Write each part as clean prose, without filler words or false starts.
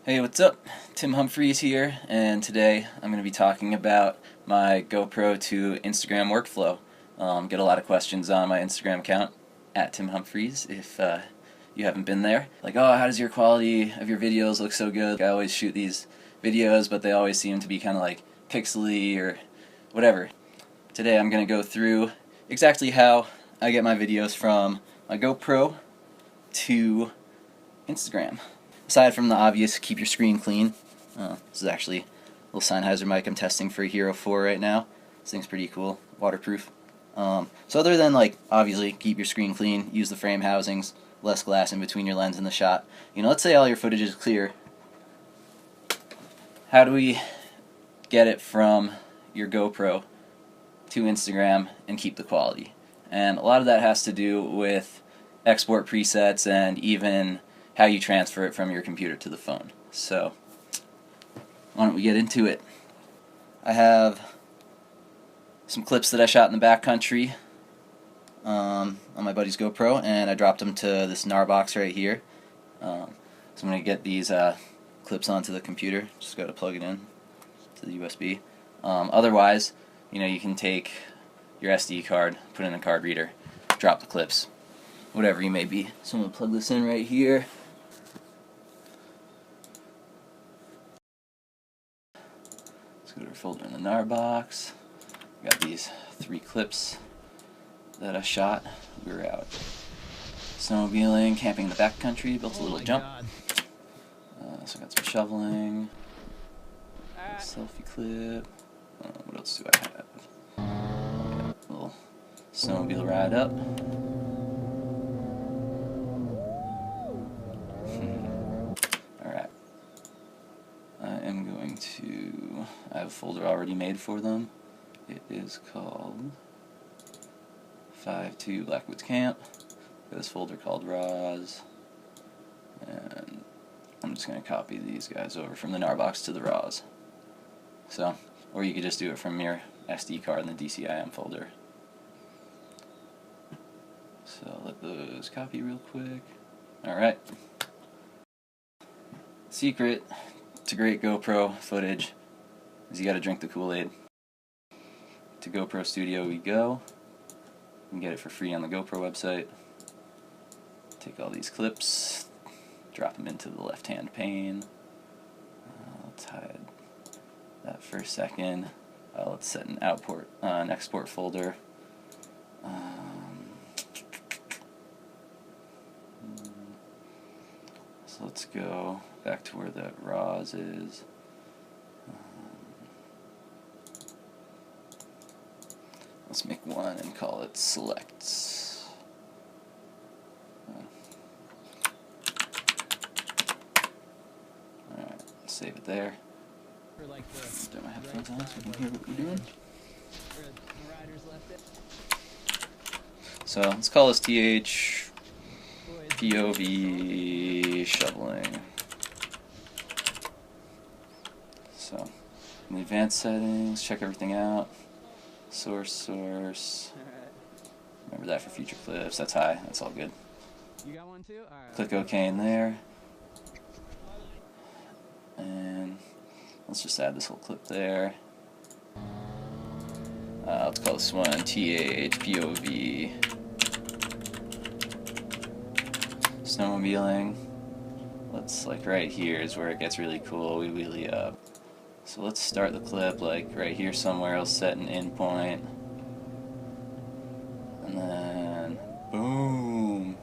Hey, what's up? Tim Humphreys here, and today I'm going to be talking about my GoPro to Instagram workflow. Get a lot of questions on my Instagram account, at Tim Humphreys, if you haven't been there. Like, oh, how does your quality of your videos look so good? I always shoot these videos, but they always seem to be kind of like pixely or whatever. Today I'm going to go through exactly how I get my videos from my GoPro to Instagram. Aside from the obvious keep your screen clean, this is actually a little Sennheiser mic I'm testing for Hero 4 right now. This thing's pretty cool, waterproof. So other than like obviously keep your screen clean, use the frame housings, less glass in between your lens and the shot. Let's say all your footage is clear. How do we get it from your GoPro to Instagram and keep the quality? And a lot of that has to do with export presets and even how you transfer it from your computer to the phone. So, why don't we get into it? I have some clips that I shot in the backcountry on my buddy's GoPro, and I dropped them to this NAR box right here. So I'm going to get these clips onto the computer. Just got to plug it in to the USB. Otherwise, you can take your SD card, put it in a card reader, drop the clips, whatever you may be. So I'm going to plug this in right here. Let's go to our folder in the NAR box. Got these 3 clips that I shot. We were out snowmobiling, camping in the backcountry, built a little jump. So I got some shoveling, a selfie clip. What else do I have? A little snowmobile ride up. Alright. I have a folder already made for them. It is called 5-2 Blackwoods Camp. Got this folder called RAWs. And I'm just going to copy these guys over from the NAR box to the RAWs. So, or you could just do it from your SD card in the DCIM folder. So let those copy real quick. Alright. Secret to great GoPro footage is you gotta drink the Kool-Aid. To GoPro Studio we go. You can get it for free on the GoPro website. Take all these clips, drop them into the left-hand pane. Let's hide that for a second. Let's set an export folder. So let's go back to where the RAWs is. Let's make one and call it selects. Alright, save it there. Put my headphones on so I can hear what we're doing. So let's call this TH POV shoveling. So in the advanced settings, check everything out. Source. Remember that for future clips. That's high. That's all good. You got one too? All right. Click OK in there. And let's just add this whole clip there. Let's call this one TH POV snowmobiling. Let's, like, right here is where it gets really cool. We wheelie up. So let's start the clip like right here somewhere. I'll set an in point. And then boom.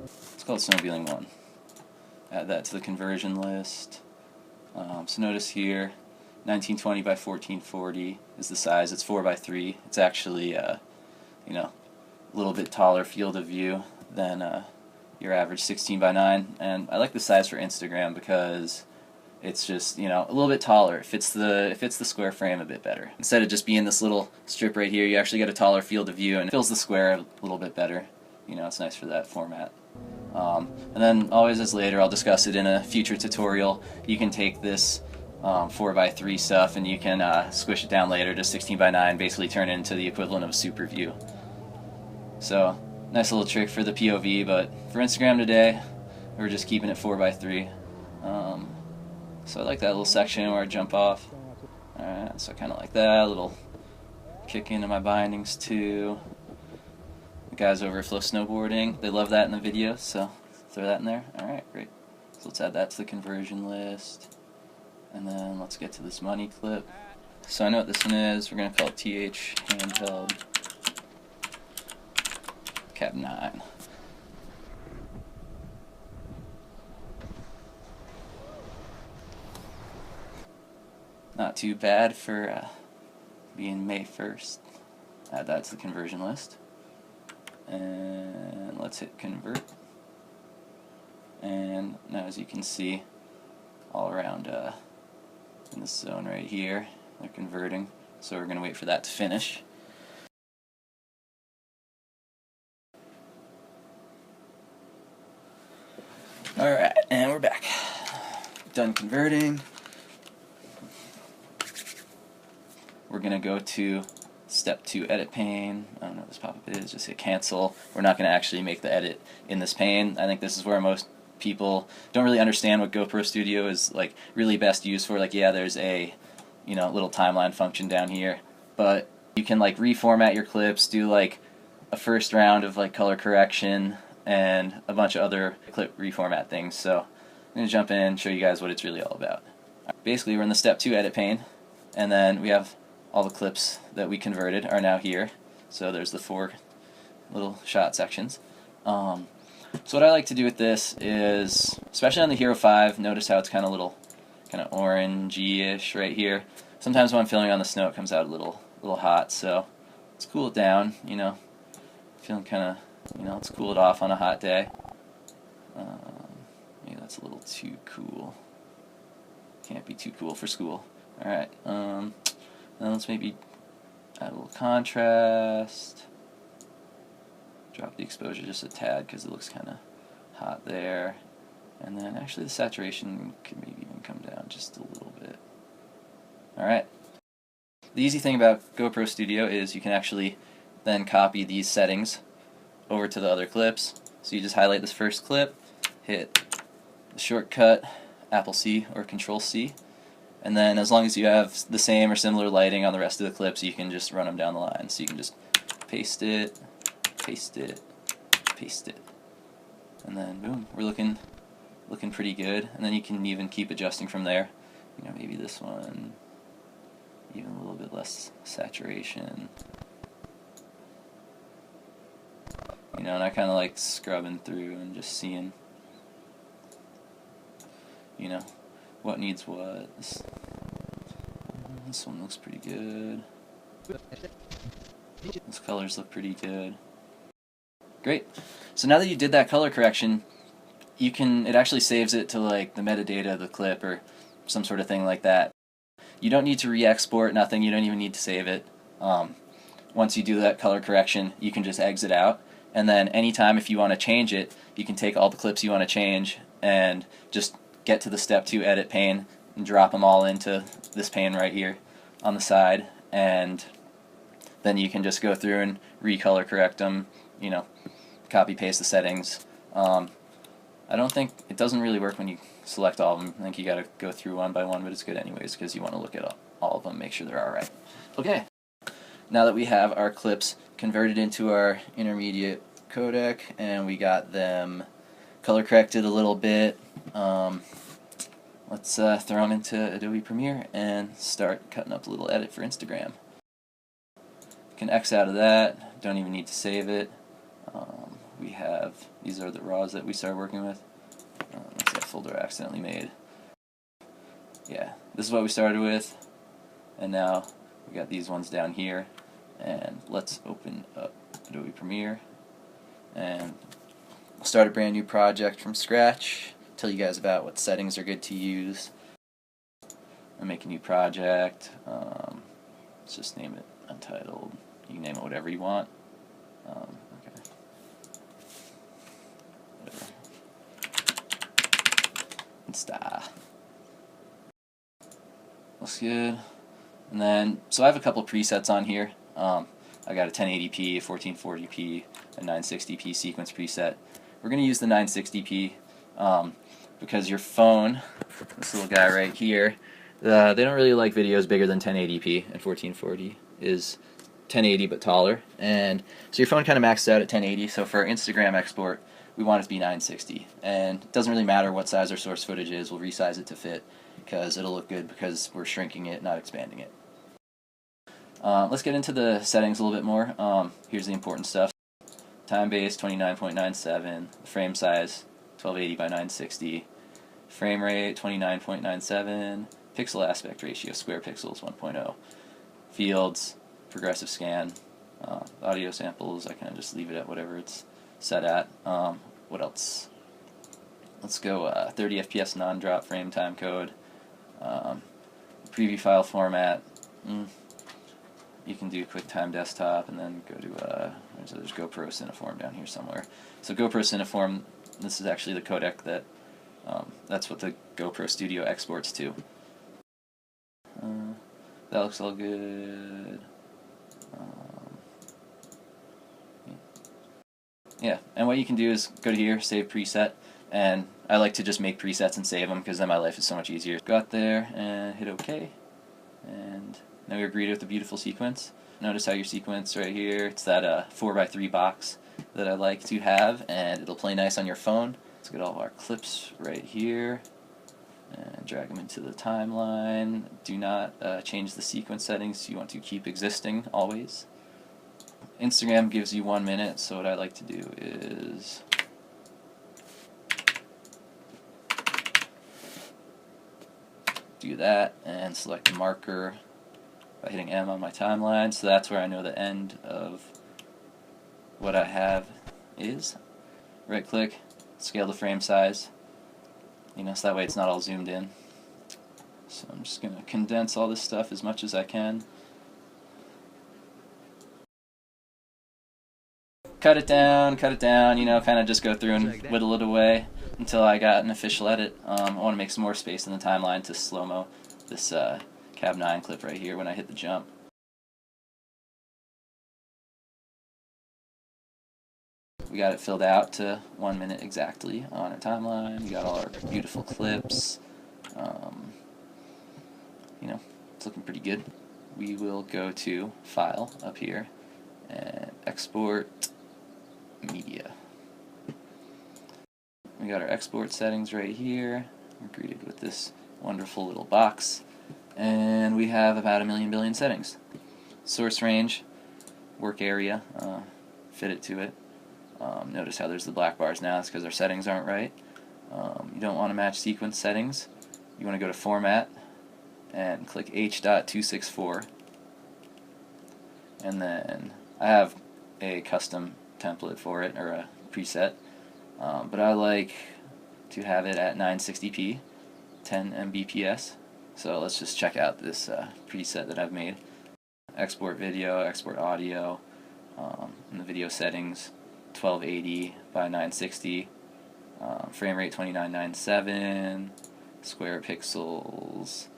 Let's call it snowmobiling 1. Add that to the conversion list. So notice here 1920 by 1440 is the size. It's 4:3. It's actually a little bit taller field of view than your average 16:9, and I like the size for Instagram because it's just a little bit taller. It fits the square frame a bit better. Instead of just being this little strip right here, you actually get a taller field of view and it fills the square a little bit better. It's nice for that format. And then always as later, I'll discuss it in a future tutorial. You can take this 4:3 stuff and you can squish it down later to 16:9, basically turn it into the equivalent of a super view. So Nice little trick for the POV, but for Instagram today, we're just keeping it 4:3. So I like that little section where I jump off. Alright, so I kind of like that, a little kick into my bindings too. The guys over at Flow Snowboarding, they love that in the video, so throw that in there. Alright, great. So let's add that to the conversion list. And then let's get to this money clip. So I know what this one is. We're going to call it TH Handheld Cap 9. Not too bad for being May 1st. Add that to the conversion list. And let's hit convert. And now as you can see, all around in this zone right here, they're converting. So we're going to wait for that to finish. Alright, and we're back. Done converting. We're going to go to step 2 edit pane. I don't know what this pop-up is, just hit cancel. We're not going to actually make the edit in this pane. I think this is where most people don't really understand what GoPro Studio is like really best used for. Like, yeah, there's a little timeline function down here, but you can like reformat your clips, do like a first round of like color correction and a bunch of other clip reformat things. So I'm going to jump in and show you guys what it's really all about. Basically, we're in the step 2 edit pane, and then we have all the clips that we converted are now here. So there's the 4 little shot sections. So what I like to do with this is, especially on the Hero 5, notice how it's kind of orangey-ish right here. Sometimes when I'm filming on the snow, it comes out a little hot, so let's cool it down. Feeling kind of, let's cool it off on a hot day. Maybe that's a little too cool. Can't be too cool for school. All right. Then let's maybe add a little contrast. Drop the exposure just a tad because it looks kind of hot there. And then actually the saturation could maybe even come down just a little bit. Alright. The easy thing about GoPro Studio is you can actually then copy these settings over to the other clips. So you just highlight this first clip, hit the shortcut Apple C or Control C, and then as long as you have the same or similar lighting on the rest of the clips, you can just run them down the line. So you can just paste it, paste it, paste it, and then boom, we're looking pretty good. And then you can even keep adjusting from there. Maybe this one, even a little bit less saturation. And I kind of like scrubbing through and just seeing, what needs what. This one looks pretty good. Those colors look pretty good. Great. So now that you did that color correction, it actually saves it to like the metadata of the clip or some sort of thing like that. You don't need to re-export, nothing. You don't even need to save it. Once you do that color correction, you can just exit out. And then anytime if you want to change it, you can take all the clips you want to change and just get to the step 2 edit pane and drop them all into this pane right here on the side, and then you can just go through and recolor correct them, copy paste the settings. I don't think it doesn't really work when you select all of them. I think you got to go through one by one, but it's good anyways because you want to look at all of them, make sure they're alright. Okay, now that we have our clips converted into our intermediate codec and we got them color corrected a little bit, let's throw them into Adobe Premiere and start cutting up a little edit for Instagram. You can X out of that, don't even need to save it. These are the RAWs that we started working with. That's that folder I accidentally made. Yeah, this is what we started with, and now we got these ones down here. And let's open up Adobe Premiere and we'll start a brand new project from scratch. Tell you guys about what settings are good to use. I'll make a new project. Let's just name it Untitled. You can name it whatever you want. Okay. Whatever. Insta. Looks good. And then, so I have a couple presets on here. I I got a 1080p, a 1440p, a 960p sequence preset. We're going to use the 960p because your phone, this little guy right here, they don't really like videos bigger than 1080p, and 1440 is 1080 but taller, and so your phone kind of maxes out at 1080. So for our Instagram export, we want it to be 960, and it doesn't really matter what size our source footage is. We'll resize it to fit because it'll look good because we're shrinking it, not expanding it. Let's get into the settings a little bit more. Here's the important stuff. Time base 29.97, frame size 1280 by 960, frame rate 29.97, pixel aspect ratio, square pixels 1.0, fields, progressive scan, audio samples, I kind of just leave it at whatever it's set at. What else? Let's go 30 FPS non-drop frame time code, preview file format. You can do QuickTime Desktop and then go to there's GoPro Cineform down here somewhere. So GoPro Cineform, this is actually the codec that that's what the GoPro Studio exports to. That looks all good. Yeah, and what you can do is go to here, save preset, and I like to just make presets and save them because then my life is so much easier. Go out there and hit OK, and now we're greeted with a beautiful sequence. Notice how your sequence right here, it's that 4x3 box that I like to have, and it'll play nice on your phone. Let's get all of our clips right here and drag them into the timeline. Do not change the sequence settings. You want to keep existing always. Instagram gives you 1 minute, so what I like to do is do that and select the marker by hitting M on my timeline, so that's where I know the end of what I have is. Right click, scale the frame size, so that way it's not all zoomed in. So I'm just going to condense all this stuff as much as I can. Cut it down, kind of just go through and whittle it away until I got an official edit. I want to make some more space in the timeline to slow-mo this Cab 9 clip right here when I hit the jump. We got it filled out to 1 minute exactly on our timeline. We got all our beautiful clips. It's looking pretty good. We will go to File up here and Export Media. We got our export settings right here. We're greeted with this wonderful little box, and we have about 1 billion settings. Source range, work area, fit it to it. Notice how there's the black bars now. That's because our settings aren't right. You don't want to match sequence settings. You want to go to Format and click H.264, and then I have a custom template for it, or a preset, but I like to have it at 960p, 10 mbps. So let's just check out this preset that I've made. Export video, export audio, in the video settings, 1280 by 960, frame rate 2997, square pixels,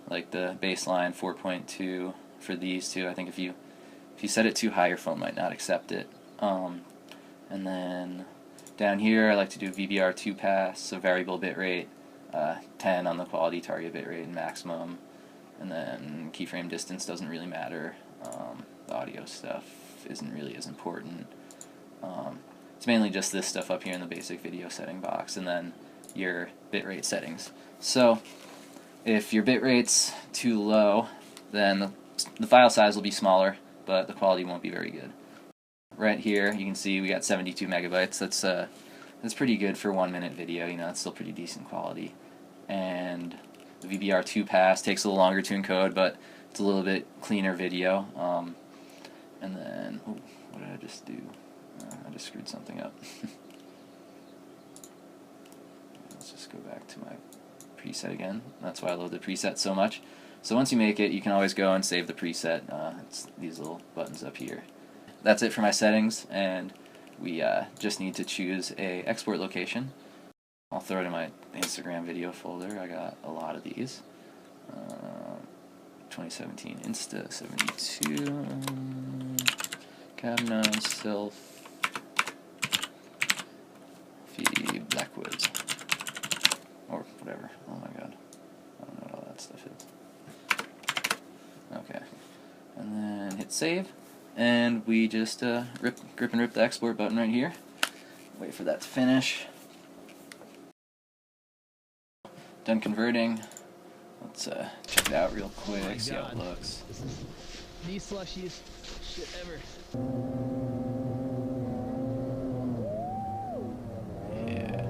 like the baseline 4.2 for these two. I think if you set it too high, your phone might not accept it. And then down here I like to do VBR2 pass, so variable bitrate, 10 on the quality target bitrate and maximum, and then keyframe distance doesn't really matter. The audio stuff isn't really as important. It's mainly just this stuff up here in the basic video setting box, and then your bitrate settings. So if your bitrate's too low, then the file size will be smaller, but the quality won't be very good. Right here you can see we got 72 megabytes. That's pretty good for 1 minute video. It's still pretty decent quality. And the VBR2 pass takes a little longer to encode, but it's a little bit cleaner video. And then, what did I just do? I just screwed something up. Let's just go back to my preset again. That's why I love the preset so much. So once you make it, you can always go and save the preset. It's these little buttons up here. That's it for my settings, and we just need to choose a export location. I'll throw it in my Instagram video folder. I got a lot of these. 2017 Insta 72 Cabnon Self Blackwoods or whatever. Oh my god, I don't know what all that stuff is. Okay, and then hit save, and we just grip and rip the export button right here. Wait for that to finish. Done converting. Let's check it out real quick, see how it looks. This is the slushiest shit ever. Yeah.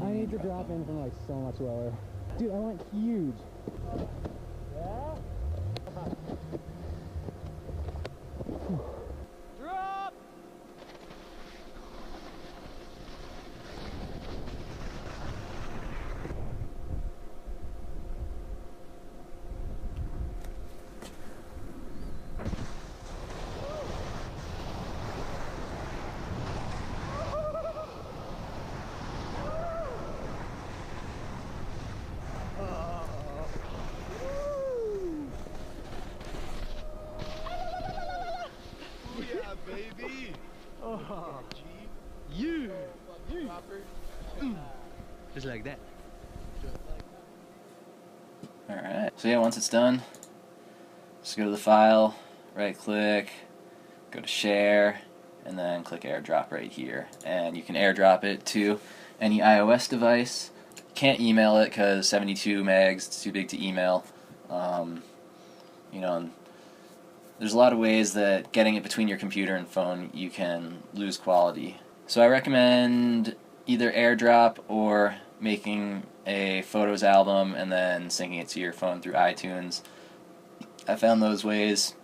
I need to drop in from like so much lower. Dude, I went huge. Yeah? Drop! Baby! Oh, You! just like that. Alright, so yeah, once it's done, just go to the file, right click, go to share, and then click airdrop right here. And you can airdrop it to any iOS device. You can't email it because 72 megs, it's too big to email. You know, and there's a lot of ways that getting it between your computer and phone you can lose quality. So I recommend either airdrop or making a photos album and then syncing it to your phone through iTunes. I found those ways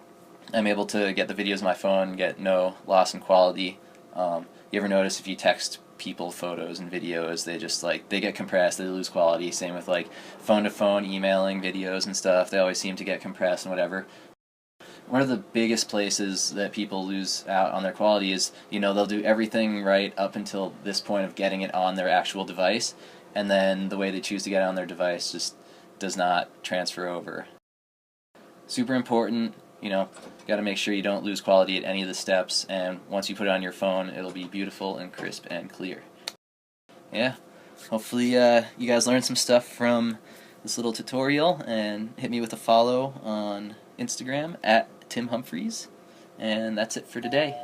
I'm able to get the videos on my phone, get no loss in quality. You ever notice if you text people photos and videos, they get compressed, they lose quality. Same with like phone to phone emailing videos and stuff, they always seem to get compressed and whatever. One of the biggest places that people lose out on their quality is, you know, they'll do everything right up until this point of getting it on their actual device, and then the way they choose to get it on their device just does not transfer over. Super important, you know, got to make sure you don't lose quality at any of the steps, and once you put it on your phone, it'll be beautiful and crisp and clear. Yeah, hopefully you guys learned some stuff from this little tutorial, and hit me with a follow on Instagram at Tim Humphreys, and that's it for today.